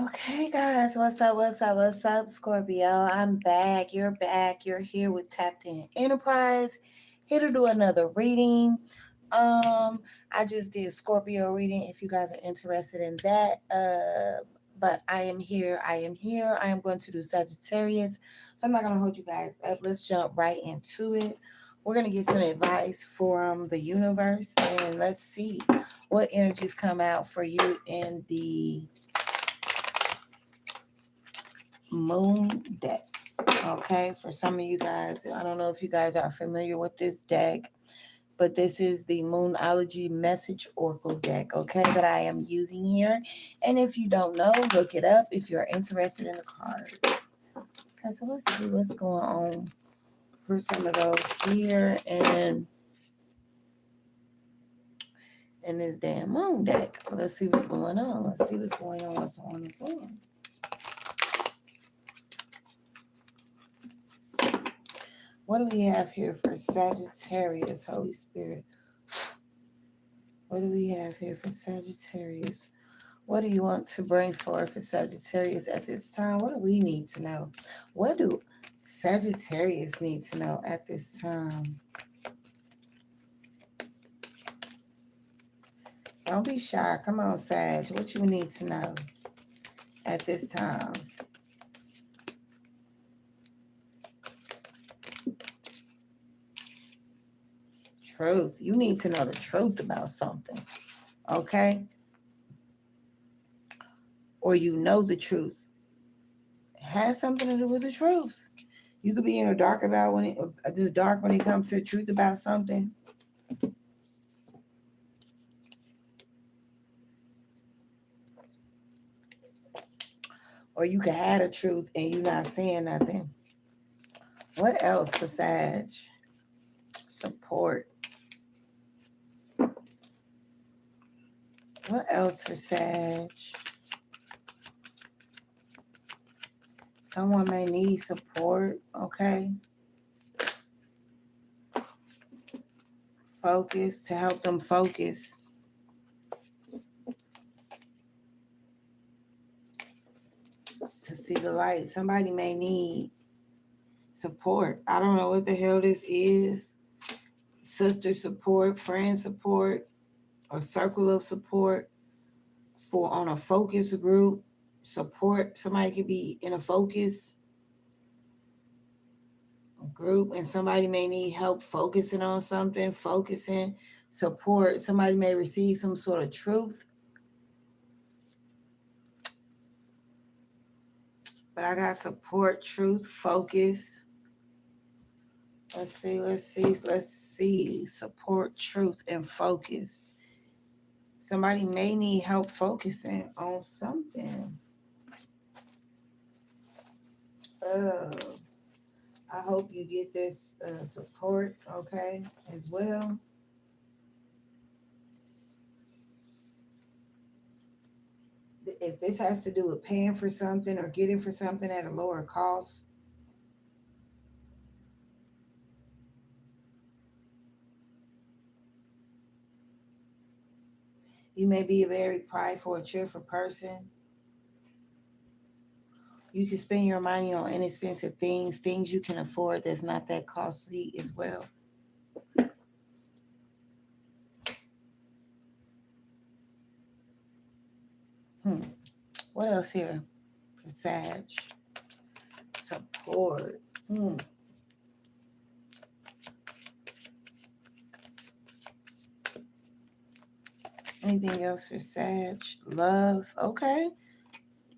Okay, guys, what's up? What's up? What's up, Scorpio? I'm back. You're back. You're here with Tapped In Enterprise. Here to do another reading. I just did Scorpio reading. If you guys are interested in that, but I am here. I am here. I am going to do Sagittarius, so I'm not gonna hold you guys up. Let's jump right into it. We're gonna get some advice from the universe, and let's see what energies come out for you in the moon deck. Okay, for some of you guys, I don't know if you guys are familiar with this deck, but this is the Moonology Message Oracle deck, okay, that I am using here. And if you don't know, look it up if you're interested in the cards. Okay, so let's see what's going on for some of those here and in this damn moon deck. Let's see what's going on. Let's see what's going on. What's on? What's on? What do we have here for Sagittarius, Holy Spirit? What do we have here for Sagittarius? What do you want to bring forth for Sagittarius at this time? What do we need to know? What do Sagittarius need to know at this time? Don't be shy. Come on, Sag. What you need to know at this time? Truth. You need to know the truth about something, okay? Or you know the truth. It has something to do with the truth. You could be in the dark about when it comes to the truth about something. Or you could have the truth and you not saying nothing. What else for Sag? Support. What else for Sag? Someone may need support, okay? Focus, to help them focus. To see the light. Somebody may need support. I don't know what the hell this is. Sister support, friend support, a circle of support for on a focus group. Support. Somebody could be in a focus group and somebody may need help focusing on something, focusing, support. Somebody may receive some sort of truth. But I got support, truth, focus. Let's see. Support, truth, and focus. Somebody may need help focusing on something. I hope you get this support, okay, as well. If this has to do with paying for something or getting for something at a lower cost, you may be a very prideful or cheerful person. You can spend your money on inexpensive things you can afford that's not that costly as well. What else here for Sag? Support. Anything else for Sag? Love. Okay.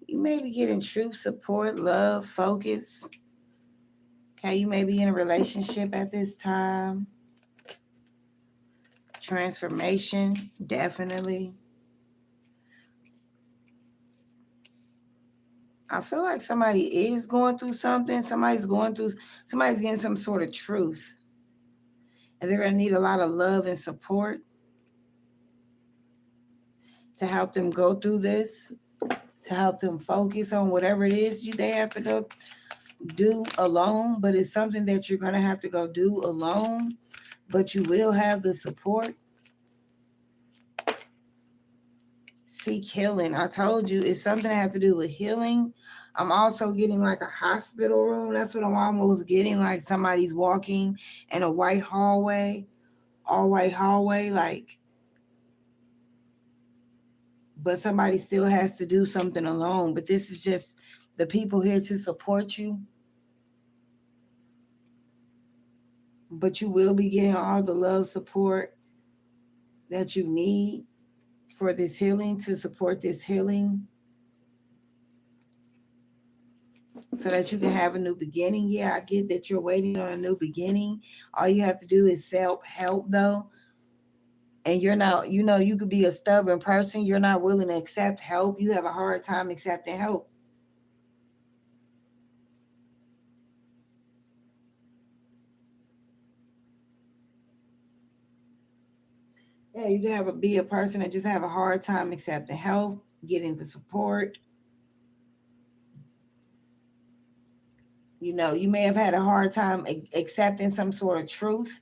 You may be getting truth, support, love, focus. Okay, you may be in a relationship at this time. Transformation, definitely. I feel like somebody is going through something. Somebody's getting some sort of truth. And they're going to need a lot of love and support to help them go through this, to help them focus on whatever it is they have to go do alone. But it's something that you're going to have to go do alone. But you will have the support. seek healing. I told you it's something that has to do with healing. I'm also getting like a hospital room. That's what I'm almost getting. Like somebody's walking in a white hallway, all white hallway, like, but somebody still has to do something alone. But this is just the people here to support you. But you will be getting all the love support that you need for this healing, to support this healing, so that you can have a new beginning. Yeah, I get that you're waiting on a new beginning. All you have to do is self-help though. And you're not, you could be a stubborn person. You're not willing to accept help. You have a hard time accepting help. Yeah, you can be a person that just have a hard time accepting help, getting the support. You may have had a hard time accepting some sort of truth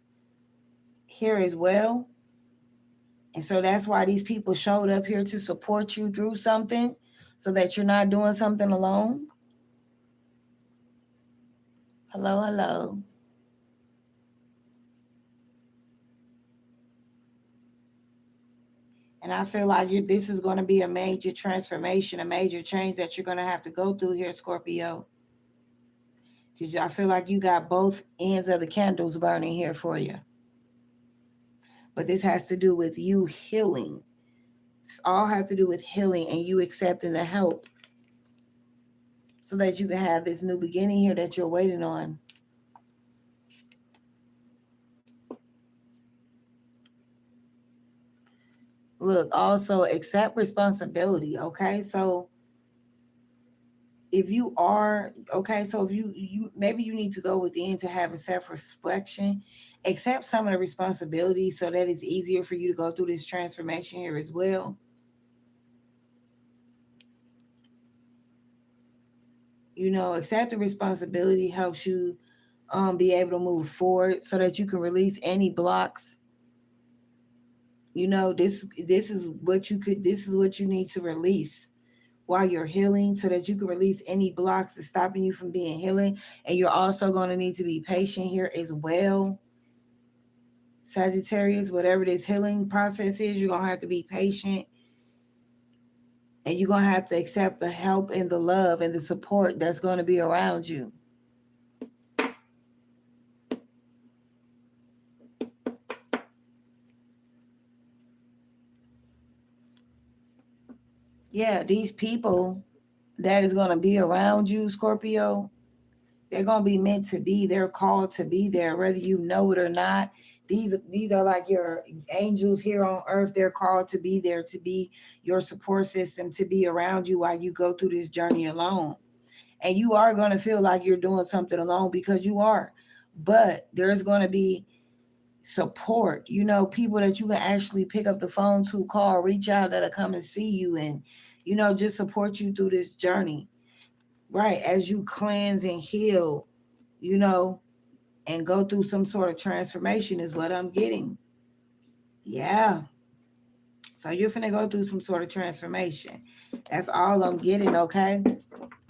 here as well. And so that's why these people showed up here to support you through something, so that you're not doing something alone. Hello, hello. And I feel like this is going to be a major transformation, a major change that you're going to have to go through here, Scorpio. Because I feel like you got both ends of the candles burning here for you. But this has to do with you healing. It's all have to do with healing and you accepting the help, so that you can have this new beginning here that you're waiting on. Look, also accept responsibility, okay? So if you are okay, so if you maybe you need to go within to have a self-reflection, accept some of the responsibility so that it's easier for you to go through this transformation here as well. Accepting responsibility helps you be able to move forward, so that you can release any blocks. This is what you need to release while you're healing, so that you can release any blocks that's stopping you from being healing. And you're also going to need to be patient here as well, Sagittarius. Whatever this healing process is, you're going to have to be patient, and you're going to have to accept the help and the love and the support that's going to be around you. Yeah, these people that is going to be around you, Scorpio, they're going to be meant to be. They're called to be there, whether you know it or not. These are like your angels here on earth. They're called to be there, to be your support system, to be around you while you go through this journey alone. And you are going to feel like you're doing something alone, because you are. But there's going to be support, people that you can actually pick up the phone to, call, reach out, that'll come and see you, and just support you through this journey, right, as you cleanse and heal, you know and go through some sort of transformation is what I'm getting. Yeah. So you're finna go through some sort of transformation. That's all I'm getting, okay?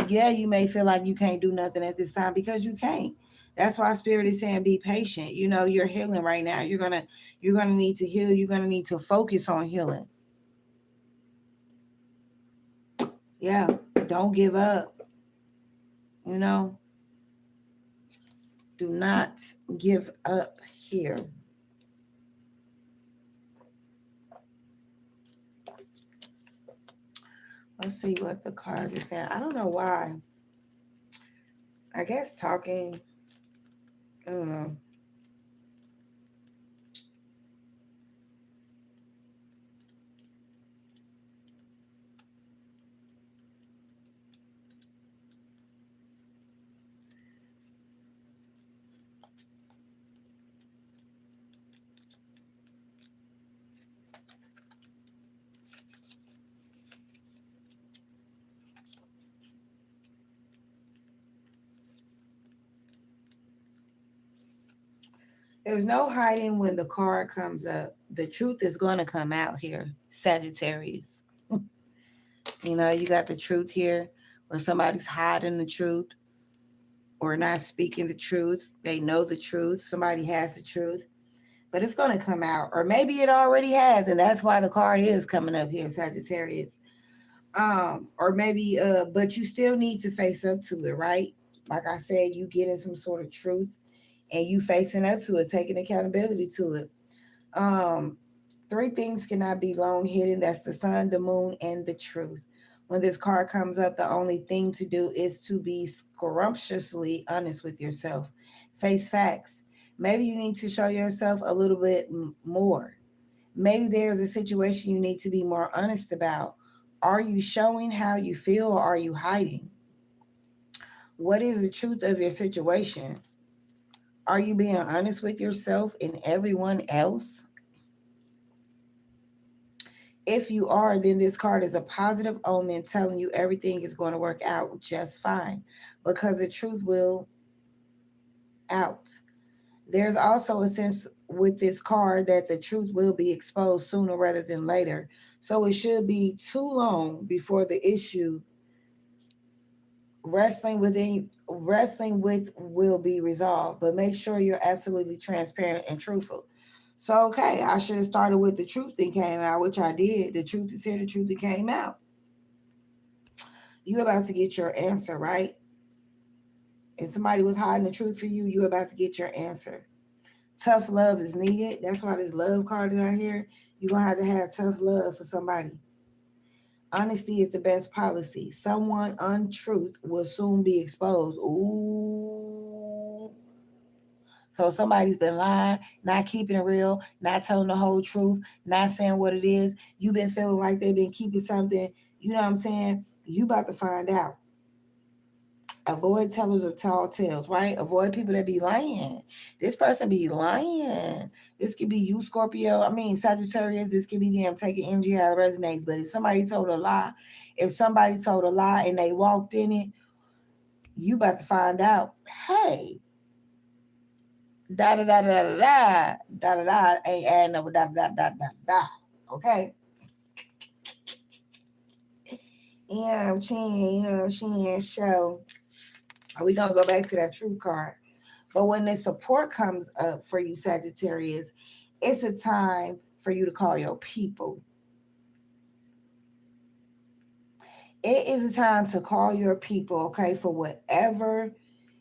Yeah, you may feel like you can't do nothing at this time, because you can't. That's why Spirit is saying be patient. You're healing right now. You're gonna need to heal. You're gonna need to focus on healing. Yeah. Don't give up. You know, do not give up here. Let's see what the cards are saying. I don't know why. I guess talking. I don't know. There's no hiding when the card comes up. The truth is going to come out here, Sagittarius. You got the truth here, where somebody's hiding the truth or not speaking the truth. They know the truth. Somebody has the truth, but it's going to come out. Or maybe it already has, and that's why the card is coming up here, Sagittarius. Or maybe, but you still need to face up to it, right? Like I said, you getting some sort of truth and you facing up to it, taking accountability to it. Um, Three things cannot be long hidden. That's the sun, the moon, and the truth. When this card comes up, the only thing to do is to be scrumptiously honest with yourself. Face facts. Maybe you need to show yourself a little bit more. Maybe there's a situation you need to be more honest about. Are you showing how you feel, or are you hiding? What is the truth of your situation? Are you being honest with yourself and everyone else? If you are, then this card is a positive omen telling you everything is going to work out just fine, because the truth will out. There's also a sense with this card that the truth will be exposed sooner rather than later. So it should be too long before the issue wrestling with will be resolved. But make sure you're absolutely transparent and truthful. So okay, I should have started with the truth that came out, which I did. The truth is here, the truth that came out. You're about to get your answer, right? If somebody was hiding the truth for you, you're about to get your answer. Tough love is needed. That's why this love card is out here. You're going to have tough love for somebody. Honesty is the best policy. Someone untruth will soon be exposed. Ooh. So somebody's been lying, not keeping it real, not telling the whole truth, not saying what it is. You've been feeling like they've been keeping something. You know what I'm saying? You about to find out. Avoid tellers of tall tales, right? Avoid people that be lying. This person be lying. This could be you, Scorpio. I mean, Sagittarius. This could be them taking energy how it resonates. But if somebody told a lie and they walked in it, you about to find out. Hey, da da da da da da da da da ain't adding up with da da da da da. Okay. Yeah, I'm saying, you know what I'm saying? So, are we gonna go back to that true card? But when the support comes up for you, Sagittarius, it's a time for you to call your people. It is a time to call your people, okay, for whatever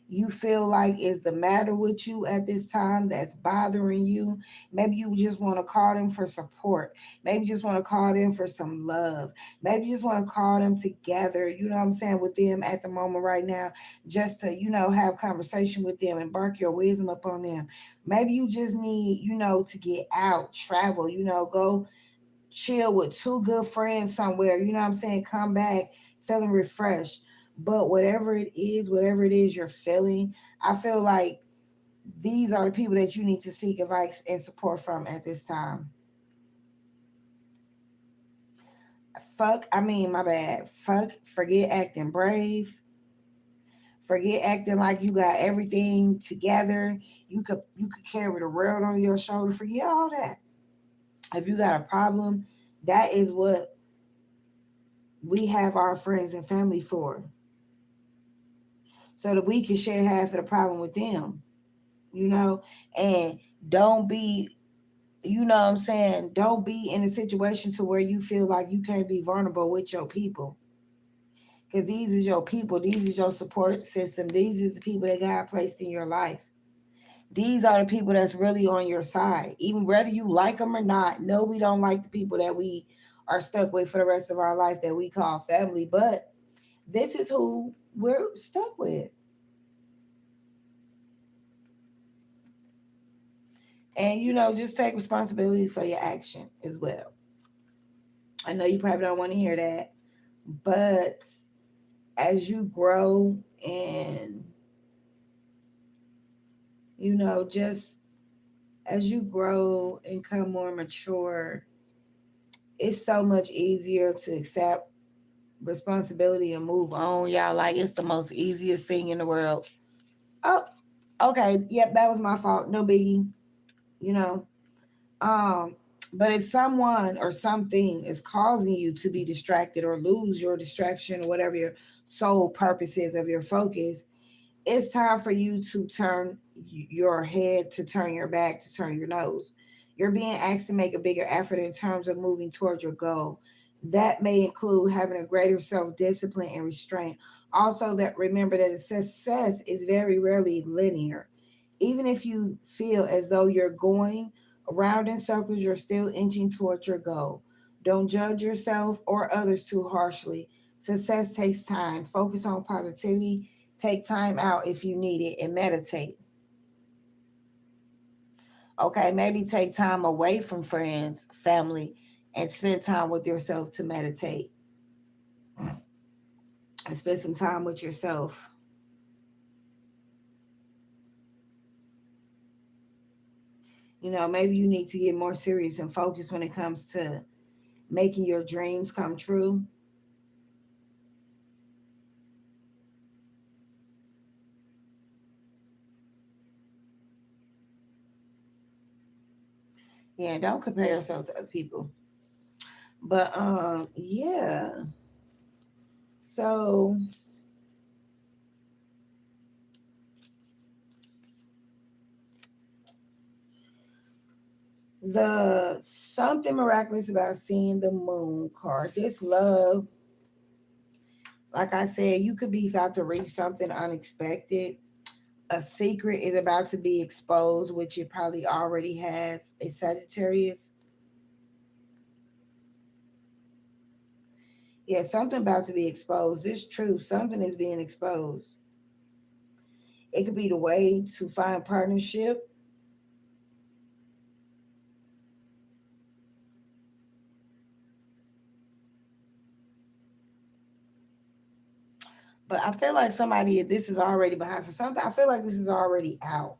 you feel like is the matter with you at this time that's bothering you. Maybe you just want to call them for support. Maybe you just want to call them for some love. Maybe you just want to call them together, you know what I'm saying, with them at the moment right now, just to, have conversation with them, embark your wisdom upon them. Maybe you just need, to get out, travel, go chill with two good friends somewhere, you know what I'm saying, come back feeling refreshed. But whatever it is you're feeling, I feel like these are the people that you need to seek advice and support from at this time. My bad. Forget acting brave. Forget acting like you got everything together. You could carry the world on your shoulder. Forget all that. If you got a problem, that is what we have our friends and family for, so that we can share half of the problem with them, you know, and don't be, what I'm saying, don't be in a situation to where you feel like you can't be vulnerable with your people. Because these is your people, these is your support system, these is the people that God placed in your life. These are the people that's really on your side, even whether you like them or not. No, we don't like the people that we are stuck with for the rest of our life that we call family, but this is who we're stuck with. And just take responsibility for your action as well. I know you probably don't want to hear that, but as you grow and just as you grow and become more mature, it's so much easier to accept responsibility and move on, y'all. Like, it's the most easiest thing in the world. Oh, okay, yep, that was my fault, no biggie. you know um But if someone or something is causing you to be distracted or lose your distraction or whatever your sole purpose is of your focus, it's time for you to turn your head, to turn your back, to turn your nose. You're being asked to make a bigger effort in terms of moving towards your goal. That may include having a greater self-discipline and restraint. Also, that remember that success is very rarely linear. Even if you feel as though you're going around in circles, you're still inching towards your goal. Don't judge yourself or others too harshly. Success takes time. Focus on positivity. Take time out if you need it and meditate. Okay, maybe take time away from friends, family, and spend time with yourself to meditate and spend some time with yourself. Maybe you need to get more serious and focused when it comes to making your dreams come true. Yeah, don't compare yourself to other people. But yeah. So the something miraculous about seeing the moon card. This love, like I said, you could be about to reach something unexpected. A secret is about to be exposed, which it probably already has. A Sagittarius. Yeah, something about to be exposed. This truth, something is being exposed. It could be the way to find partnership. But I feel like this is already behind something. I feel like this is already out.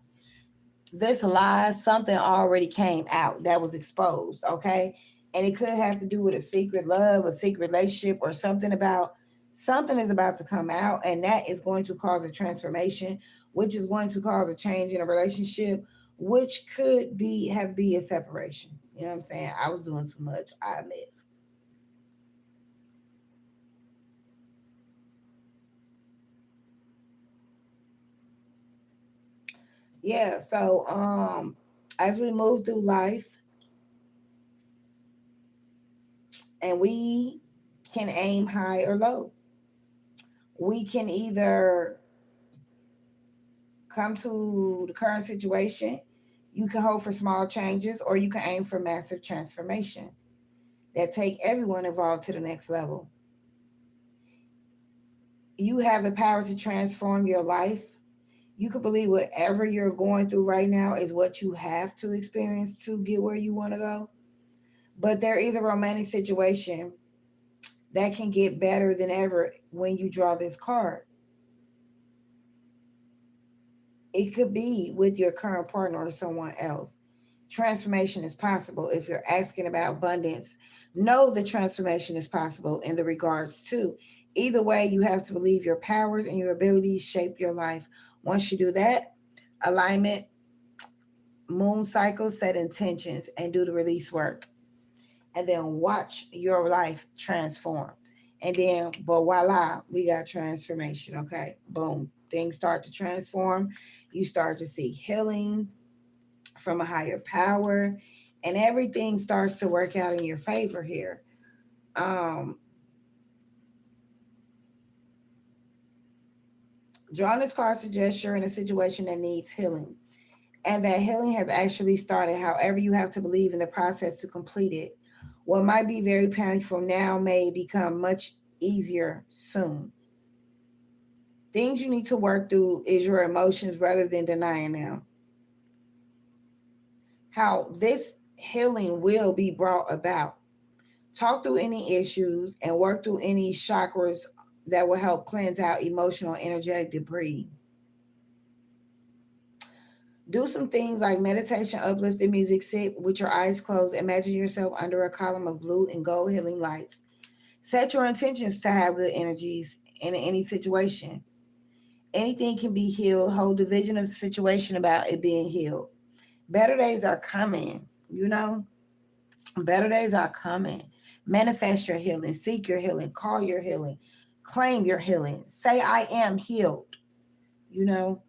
This lie, something already came out that was exposed, okay? And it could have to do with a secret love, a secret relationship, or something is about to come out, and that is going to cause a transformation, which is going to cause a change in a relationship, which could be a separation. You know what I'm saying? I was doing too much, I admit. Yeah, so as we move through life and we can aim high or low. We can either come to the current situation, you can hope for small changes, or you can aim for massive transformation that take everyone involved to the next level. You have the power to transform your life. You can believe whatever you're going through right now is what you have to experience to get where you want to go. But there is a romantic situation that can get better than ever when you draw this card. It could be with your current partner or someone else. Transformation is possible. If you're asking about abundance, know the transformation is possible in the regards to. Either way, you have to believe your powers and your abilities shape your life. Once you do that, alignment, moon cycle, set intentions, and do the release work. And then watch your life transform. And then, but voila, we got transformation. Okay, boom. Things start to transform. You start to see healing from a higher power, and everything starts to work out in your favor here. Um, Drawing this card suggests you're in a situation that needs healing, and that healing has actually started. However, you have to believe in the process to complete it. What might be very painful now may become much easier soon. Things you need to work through is your emotions rather than denying them. How this healing will be brought about. Talk through any issues and work through any chakras that will help cleanse out emotional energetic debris. Do some things like meditation, uplifting music, sit with your eyes closed, imagine yourself under a column of blue and gold healing lights. Set your intentions to have good energies in any situation. Anything can be healed. Hold the vision of the situation about it being healed. Better days are coming, you know? Better days are coming. Manifest your healing, seek your healing, call your healing, claim your healing. Say, I am healed. You know,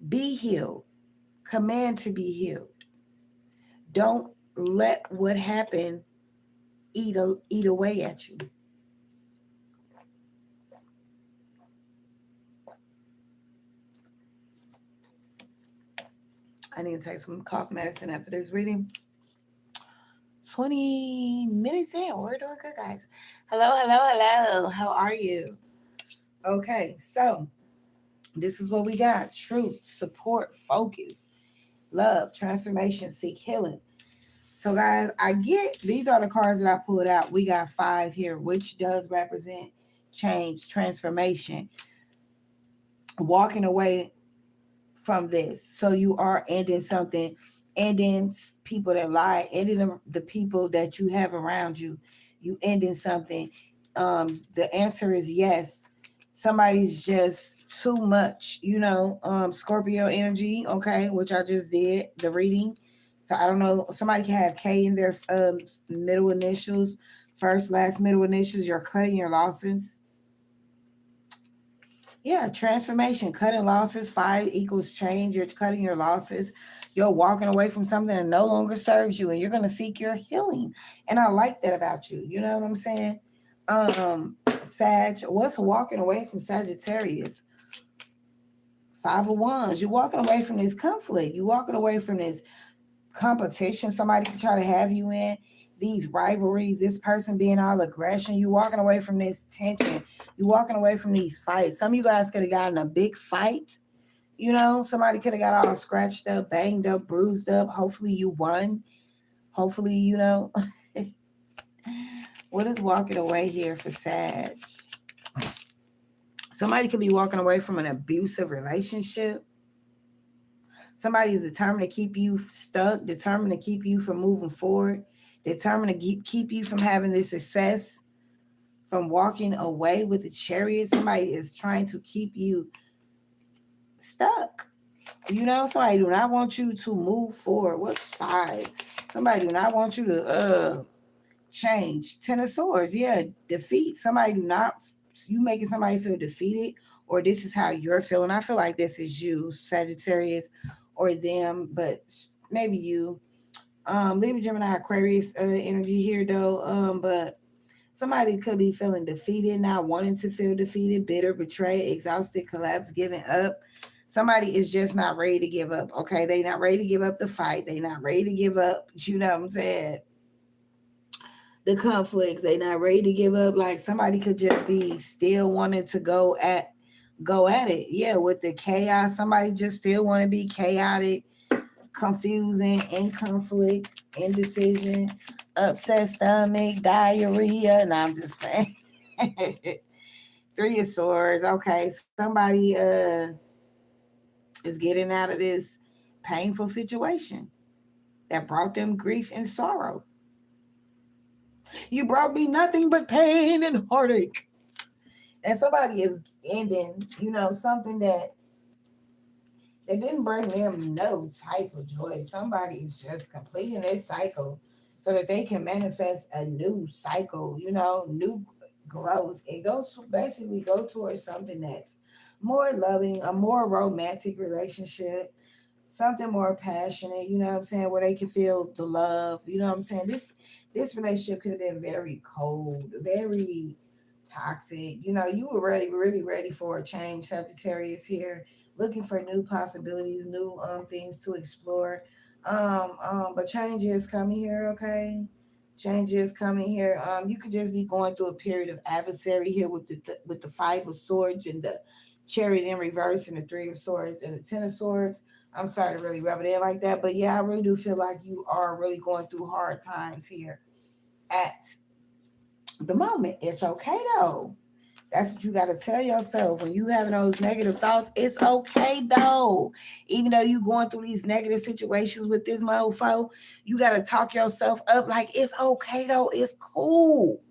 be healed. Command to be healed. Don't let what happened eat away at you. I need to take some cough medicine after this reading. 20 minutes in. We're doing good, guys. Hello, hello, hello. How are you? Okay, so this is what we got: truth, support, focus, love, transformation, seek healing. So, guys, I get these are the cards that I pulled out. We got 5 here, which does represent change, transformation, walking away from this. So you are ending something, ending people that lie, ending the people that you have around you. You ending something. The answer is yes. Somebody's just too much, Scorpio energy, okay, which I just did the reading. So I don't know. Somebody can have K in their middle initials, first, last, middle initials. You're cutting your losses. Yeah, transformation, cutting losses. 5 equals change. You're cutting your losses. You're walking away from something that no longer serves you, and you're going to seek your healing. And I like that about you. You know what I'm saying? Sag, what's walking away from Sagittarius? 5 of Wands. You're walking away from this conflict. You're walking away from this competition somebody could try to have you in. These rivalries, this person being all aggression. You walking away from this tension. You walking away from these fights. Some of you guys could have gotten a big fight. Somebody could have got all scratched up, banged up, bruised up. Hopefully you won. Hopefully, what is walking away here for Sag? Somebody could be walking away from an abusive relationship. Somebody is determined to keep you stuck, determined to keep you from moving forward, determined to keep you from having this success, from walking away with the Chariot. Somebody is trying to keep you stuck. Somebody do not want you to move forward. What's 5? Somebody do not want you to change. 10 of Swords, yeah, defeat. Somebody do not, you making somebody feel defeated, or this is how you're feeling. I feel like this is you, Sagittarius, or them, but maybe you. Libra, Gemini, Aquarius energy here though. But somebody could be feeling defeated, not wanting to feel defeated, bitter, betrayed, exhausted, collapsed, giving up. Somebody is just not ready to give up. Okay, they not ready to give up the fight. They not ready to give up. You know what I'm saying? The conflicts. They not ready to give up. Like somebody could just be still wanting to go at it. Yeah, with the chaos. Somebody just still want to be chaotic, confusing, in conflict, indecision, upset stomach, diarrhea. And I'm just saying. 3 of Swords. Okay, somebody is getting out of this painful situation that brought them grief and sorrow. You brought me nothing but pain and heartache. And somebody is ending, something that didn't bring them no type of joy. Somebody is just completing this cycle so that they can manifest a new cycle, new growth. It goes basically go towards something that's more loving, a more romantic relationship, something more passionate, you know what I'm saying, where they can feel the love, you know what I'm saying? This relationship could have been very cold, very toxic. You were really, really ready for a change, Sagittarius here, looking for new possibilities, new things to explore. But change is coming here, okay? Change is coming here. You could just be going through a period of adversary here with the 5 of Swords and the Chariot in reverse and the 3 of Swords and the 10 of Swords. I'm sorry to really rub it in like that, but yeah, I really do feel like you are really going through hard times here at the moment. It's okay though. That's what you got to tell yourself when you having those negative thoughts. It's okay though. Even though you going through these negative situations with this mofo, you got to talk yourself up like it's okay though. It's cool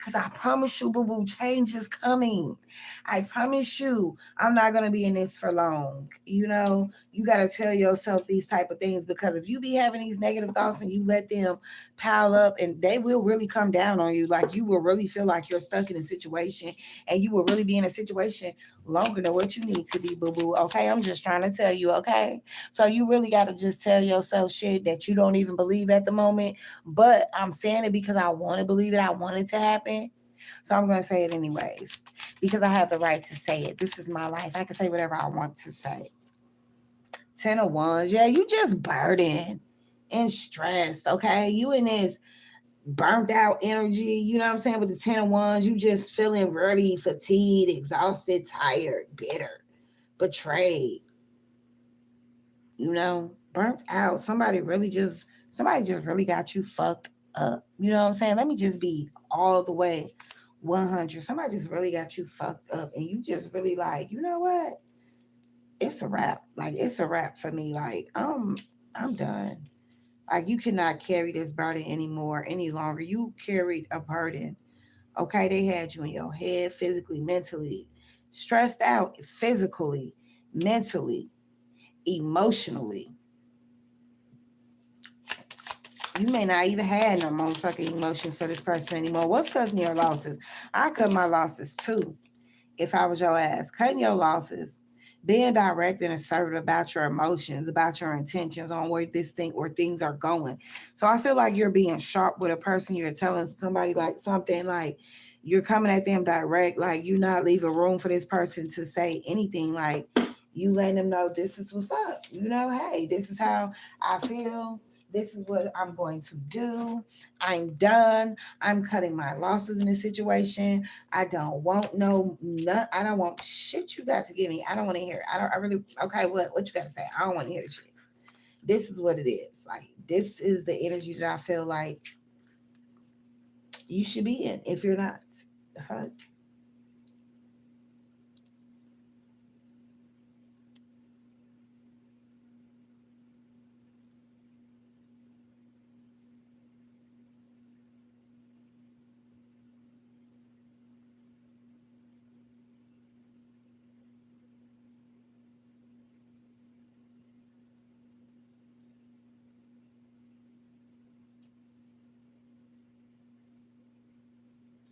Because I promise you, boo boo, change is coming. I promise you, I'm not going to be in this for long. You know, you got to tell yourself these type of things, because if you be having these negative thoughts and you let them pile up, and they will really come down on you, like you will really feel like you're stuck in a situation, and you will really be in a situation longer than what you need to be, boo boo. Okay, I'm just trying to tell you. Okay, so you really got to just tell yourself shit that you don't even believe at the moment, but I'm saying it because I want to believe it. I want it to happen. So I'm going to say it anyways, because I have the right to say it. This is my life. I can say whatever I want to say. 10 of Wands. Yeah, you just burdened and stressed, okay? You in this burnt out energy, you know what I'm saying? With the 10 of Wands, you just feeling really fatigued, exhausted, tired, bitter, betrayed, you know, burnt out. Somebody just really got you fucked up. You know what I'm saying? Let me just be all the way 100. Somebody just really got you fucked up, and you just really like, you know what? It's a wrap. Like, it's a wrap for me. Like, I'm done. Like, you cannot carry this burden anymore, any longer. You carried a burden. Okay, they had you in your head, physically, mentally, stressed out, physically, mentally, emotionally. You may not even have no motherfucking emotion for this person anymore. What's cutting your losses? I cut my losses too. If I was your ass, cutting your losses, being direct and assertive about your emotions, about your intentions on where things are going. So I feel like you're being sharp with a person. You're telling somebody like something, like you're coming at them direct, like you not leaving room for this person to say anything. Like you letting them know this is what's up. You know, hey, this is how I feel. This is what I'm going to do. I'm done. I'm cutting my losses in this situation. I don't want I don't want shit you got to give me. I don't want to hear it. I really, okay, what you got to say? I don't want to hear the shit. This is what it is. Like, this is the energy that I feel like you should be in if you're not. Fuck.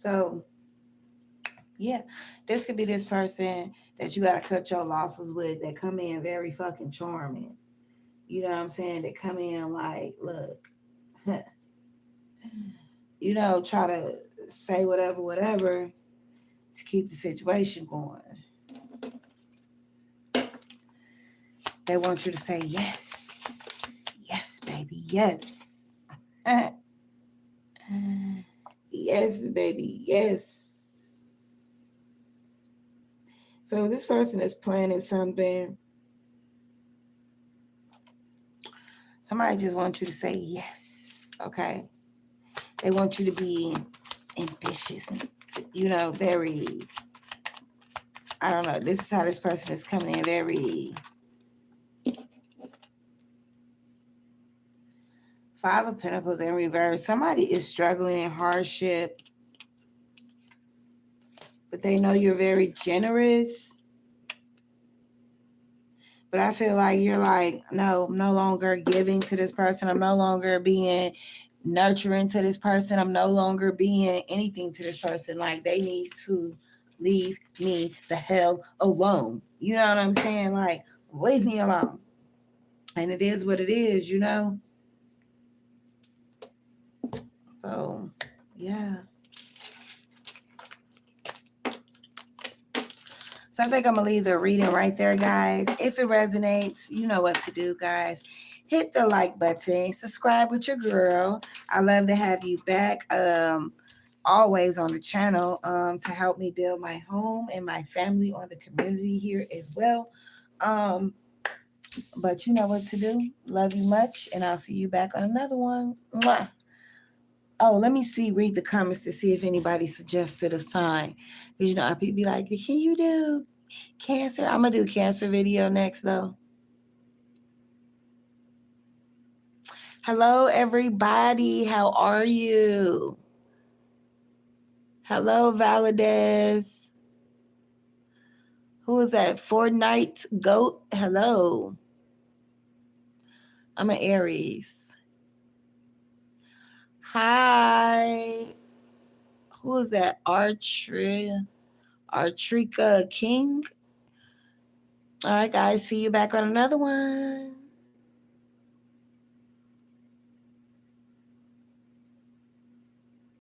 So, yeah, this could be this person that you got to cut your losses with, that come in very fucking charming. You know what I'm saying? That come in like, look, you know, try to say whatever to keep the situation going. They want you to say yes. Yes, baby. Yes. Yes, baby. Yes. So this person is planning something. Somebody just wants you to say yes. Okay. They want you to be ambitious and, you know, very, I don't know. This is how this person is coming in, very Five of Pentacles in reverse. Somebody is struggling in hardship, but they know you're very generous. But I feel like you're like, no, I'm no longer giving to this person. I'm no longer being nurturing to this person. I'm no longer being anything to this person. Like, they need to leave me the hell alone. You know what I'm saying? Like, leave me alone. And it is what it is, you know? So, yeah. So I think I'm going to leave the reading right there, guys. If it resonates, you know what to do, guys. Hit the like button. Subscribe with your girl. I love to have you back. Always on the channel to help me build my home and my family on the community here as well. But you know what to do. Love you much, and I'll see you back on another one. Mwah. Oh, let me read the comments to see if anybody suggested a sign. Because, you know, people be like, can you do Cancer? I'm going to do Cancer video next, though. Hello, everybody. How are you? Hello, Valadez. Who is that? Fortnite Goat. Hello. I'm an Aries. Hi. Who is that? Artrika King. All right, guys. See you back on another one.